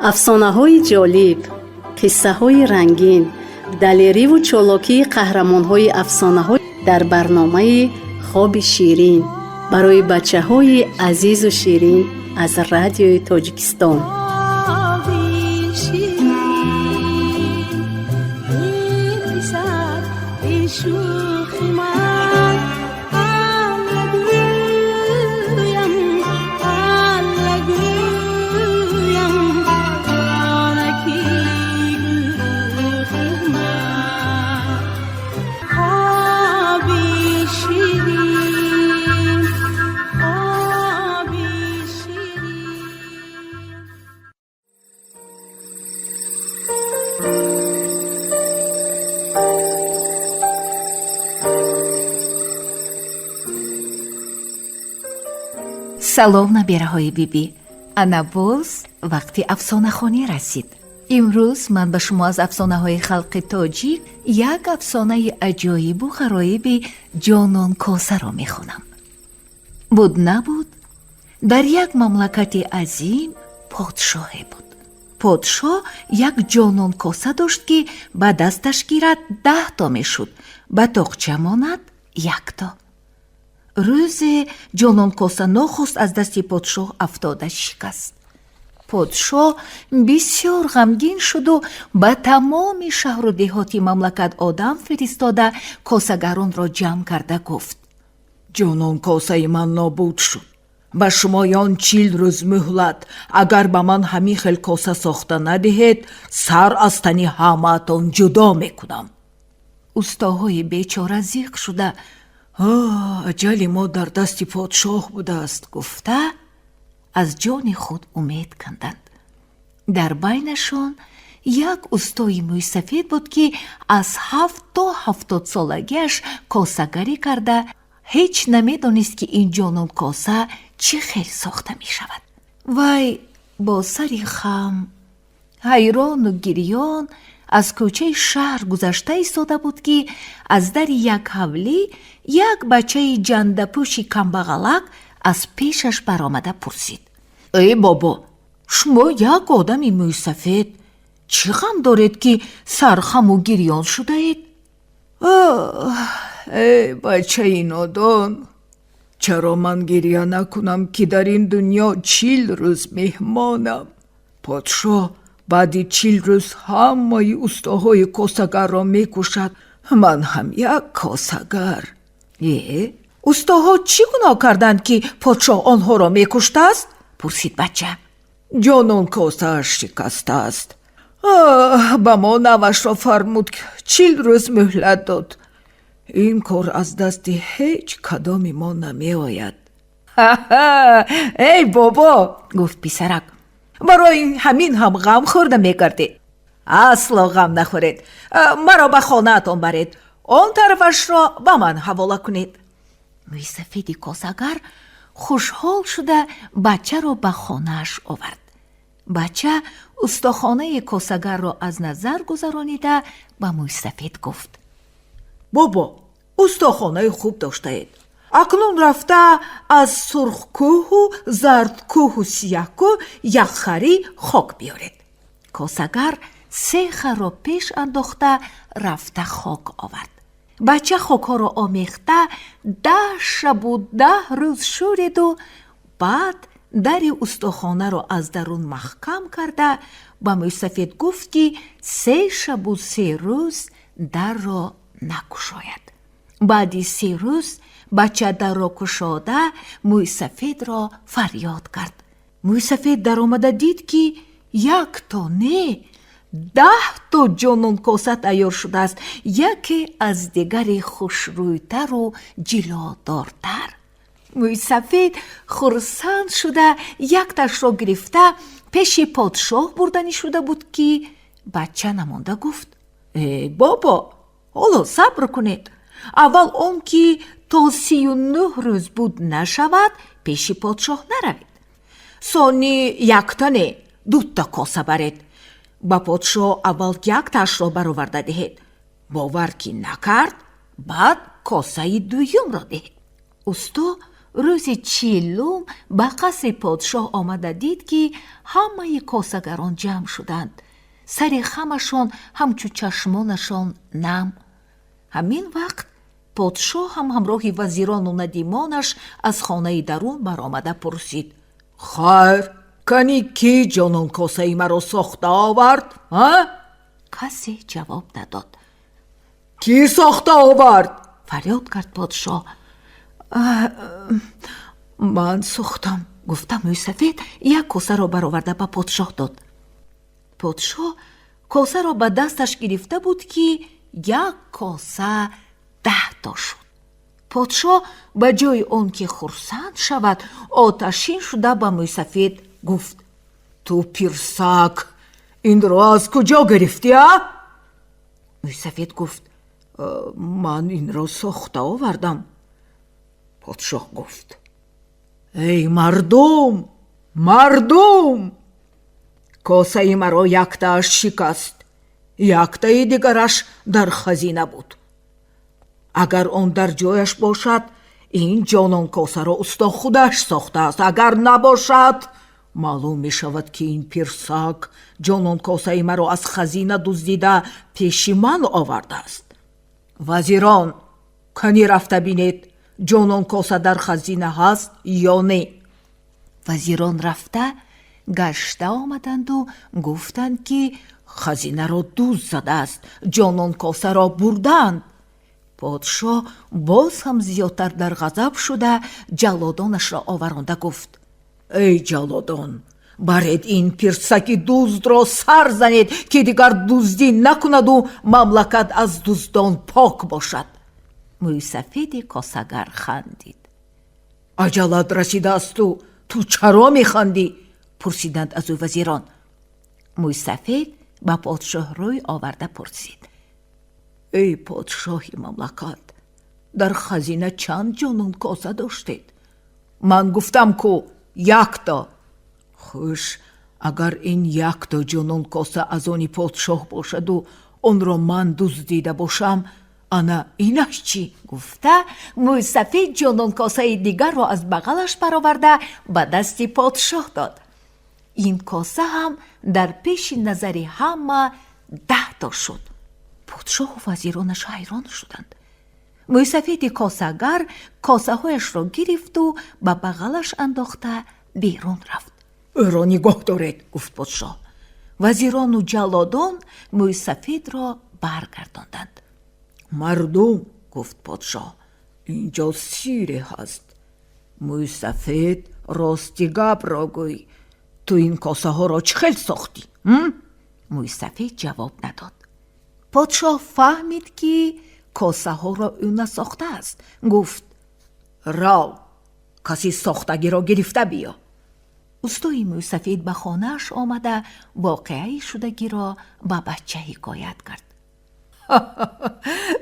افسانه‌های جالب، قصه‌های رنگین، دلیری و چالاکی قهرمان‌های افسانه‌ها در برنامه خواب شیرین برای بچه‌های عزیز و شیرین از رادیوی تاجیکستان. салом набераҳои бибӣ. ана боз вақти афсонахонӣ расид. имрӯз ман ба шумо аз афсонаҳои халқи тоҷик як афсонаи аҷоибу ғароиби ҷононкосаро мехонам. буд набуд, дар як мамлакати азим подшоҳе буд. подшоҳ як ҷононкоса дошт ки ба дасташ гирад 10 то мешуд, ба тоқча монад 1 то. рӯзе ҷононкоса нохост аз дасти подшоҳ афтода шикаст. подшоҳ бисёр ғамгин шуду ба тамоми шаҳру деҳоти мамлакат одам фиристода косагаронро ҷамъ карда гуфт: ҷононкосаи ман нобуд шуд. ба шумоён 40 рӯз муҳлат. агар ба ман ҳамин хел коса сохта надиҳед, сар аз тани ҳамаатон ҷудо мекунам. устоҳои бечора зиқ шуда аҷали мо дар дасти подшоҳ будааст, гуфта аз ҷони худ умед канданд. дар байнашон як устои мӯйсафед буд ки аз 7 то 70 солагиаш косагарӣ карда ҳеҷ намедонист ки ин ҷононкоса чӣ хел сохта мешавад. вай бо сари хам, ҳайрону гирён аз кӯчаи шаҳр гузашта истода буд ки аз дари як ҳавлӣ як бачаи ҷандапӯши камбағалак аз пешаш баромада пурсид: эй бобо, шумо як одами мӯйсафед чӣ ғам доред ки сархаму гирён шудаед? эй бачаи нодон, чаро ман гирья накунам ки дар ин дунё 40 рӯз меҳмонам? подшоҳ баъди 40 рӯз ҳамаи устоҳои косагарро мекушад, ман ҳам як косагар. устоҳо чӣ гуноҳ карданд ки подшоҳ онҳоро мекуштааст? пурсид бача. ҷононкосааш шикастааст. ба мо навашро фармуд, 40 рӯз муҳлат дод. ин кор аз дасти ҳеҷ кадоми мо намеояд. эй бобо, гуфт писарак, барои ҳамин ҳам ғам хӯрда мегардед? асло ғам нахӯред. маро ба хонаатон баред, он тарафашро ба ман ҳавола кунед. мӯйсафеди косагар хушҳол шуда бачаро ба хонааш овард. бача устохонаи косагарро аз назар гузаронида ба мӯйсафед гуфт: бобо, устохонаи хуб доштаед. акнун рафта аз сурхкӯҳу зардкӯҳу сияҳкӯҳ якхарӣ хок биёред. косагар 3 харро пеш андохта рафта хок овард. бача хокҳоро омехта 10 шабу 10 рӯз шӯриду баъд дари устохонаро аз дарун маҳкам карда ба мӯйсафед гуфт ки 3 шабу 3 рӯз дарро накушояд. баъди 3 рӯз бача дарро кушода мӯйсафедро фарёд кард. мӯйсафед даромада дид ки 1 то не 10 то ҷононкоса тайёр шудааст, яке аз дигари хушрӯйтару ҷилодортар. мӯйсафед хурсанд шуда якташро гирифта пеши подшоҳ бурданӣ шуда буд ки бача намонда гуфт: бобо, ҳоло сабр кунед. аввал он ки то 39 рӯз буд нашавад, пеши подшоҳ наравед. сони якта не 2 та коса баред. ба подшоҳ аввал якташро бароварда диҳед. бовар ки накард, баъд косаи дуюмро диҳед. усто روزی چیلوم به قصر پادشاه آمده دید که همه کاسگران جمع شدند. سر همشان همچو چشمانشان نم. همین وقت پادشاه هم همراه وزیران و ندیمانش از خانه درون برآمده پرسید: خیر کنی کی جانان کاسه مرا ساخته آورد؟ کسی جواب نداد. کی ساخته آورد؟ فریاد کرد پادشاه. من ساختم. گفتم موسفید یک کاسه را برآورده به پادشاه داد. پادشاه کاسه را به دستش گرفته بود که یک کاسه 10 تا شد. پادشاه به جای آن که خرسند شود آتشین شده به موسفید گفت: تو پیرسک این را از کجا گرفتی؟ موسفید گفت: من این را ساخته آوردم. پادشاه گفت: ای مردم کاسه مرا یک تاش شکست، یک تای دیگرش در خزینه بود. اگر آن در جایش باشد این جانان کاسه را استا خودش ساخته است، اگر نباشد معلوم می شود که این پیرسک جانان کاسه مرا از خزینه دزدیده پیش من آورده است. وزیران کنی رفته بینید جانان کاسه در خزینه هست یا نه؟ وزیران رفته گشته آمدند و گفتند که خزینه را دزد زده است، جانان کاسه را بردند. پادشاه باز هم زیادتر در غضب شده جلادانش را آورانده گفت: ای جلادان، برید این پیرسک دزد را سر زنید که دیگر دزدی نکند و مملکت از دزدان پاک باشد. موسفید کاسگر خندید. عجلت رسیده است تو چرا میخندی؟ پرسیدند از او وزیران. موسفید به پادشاه روی آورده پرسید: ای پادشاه مملکت، در خزینه چند جانان کاسه داشتید؟ من گفتم که 1 تا. خوش، اگر این 1 تا جانان کاسه از آن پادشاه باشد و آن را من دزدیده باشم، انا اینش چی؟ گفته موسفید جانان کاسه دیگر را از بغلش برآورده به دست پادشاه داد. این کاسه هم در پیش نظر همه 10 تا شد. پادشاه و وزیرانش حیران شدند. موسفید کاسهگر کاسه هایش را گرفت و به بغلش انداخته بیرون رفت. او را نگاه دارید، گفت پادشاه. وزیران و جلادان موسفید را برگرداندند. مردم، گفت پادشاه، اینجا سیری هست. موسفید راستی گپ را گوی، تو این کاسه ها را چخیل ساختی؟ موسفید جواب نداد. پادشاه فهمید که کاسه ها را او نساخته است. گفت: رو، کسی ساختگی را گرفته بیا. استوی موسفید به خانه‌اش آمده واقعه شدگی را به بچه حکایت کرد.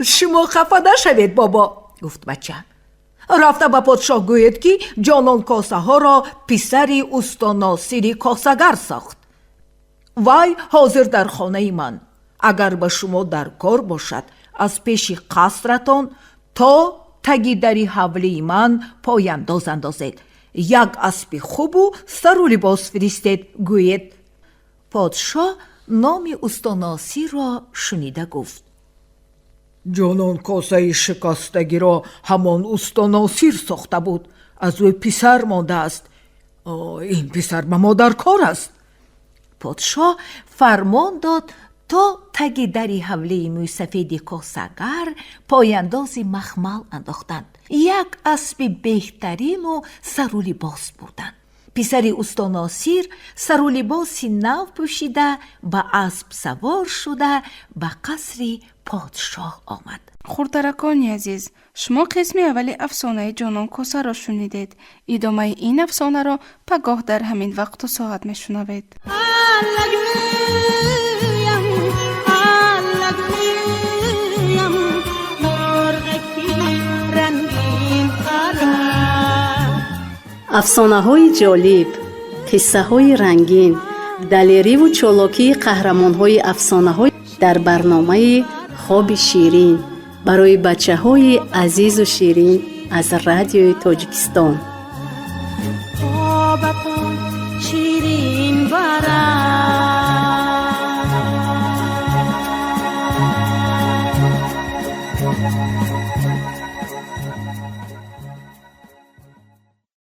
شما خفه نشوید بابا، گفت بچه. رفته به پادشاه گوید که جانان کاسه ها را پسری استا ناصری کاسهگر ساخت. وای حاضر در خانه من، اگر به شما در کار باشد از پیش قصرتان تا تگی دری حوله من پایانداز اندازید. 1 اسب خوب و سر و لباس فرستید. گوید. پادشاه نام استا ناصر را شنیده گفت: جانان کاسه شکستگی را همان استا ناصر ساخته بود، از او پسر مانده است. این پسر به ما در کار است. پادشاه فرمان داد تا تگ دری حوله موسفید کاسهگر پایاندازی مخمل انداختند. 1 اسب بهترین و سر و لباس بردند. پسر استا ناصر سر و لباسی نو پوشیده به اسب سوار شده به قصر پادشاه آمد. خردرکان عزیز، شما قسم اولی افسانه جانان کاسه را شنیدید. ادامه این افسانه را پگاه در همین وقت و ساعت میشنوید. افسانه های جالب، قصه های رنگین، دلیری و چالاکی قهرمان های افسانه های در برنامه خواب شیرین برای بچه های عزیز و شیرین از رادیوی تاجیکستان. پا به پا شیرین برم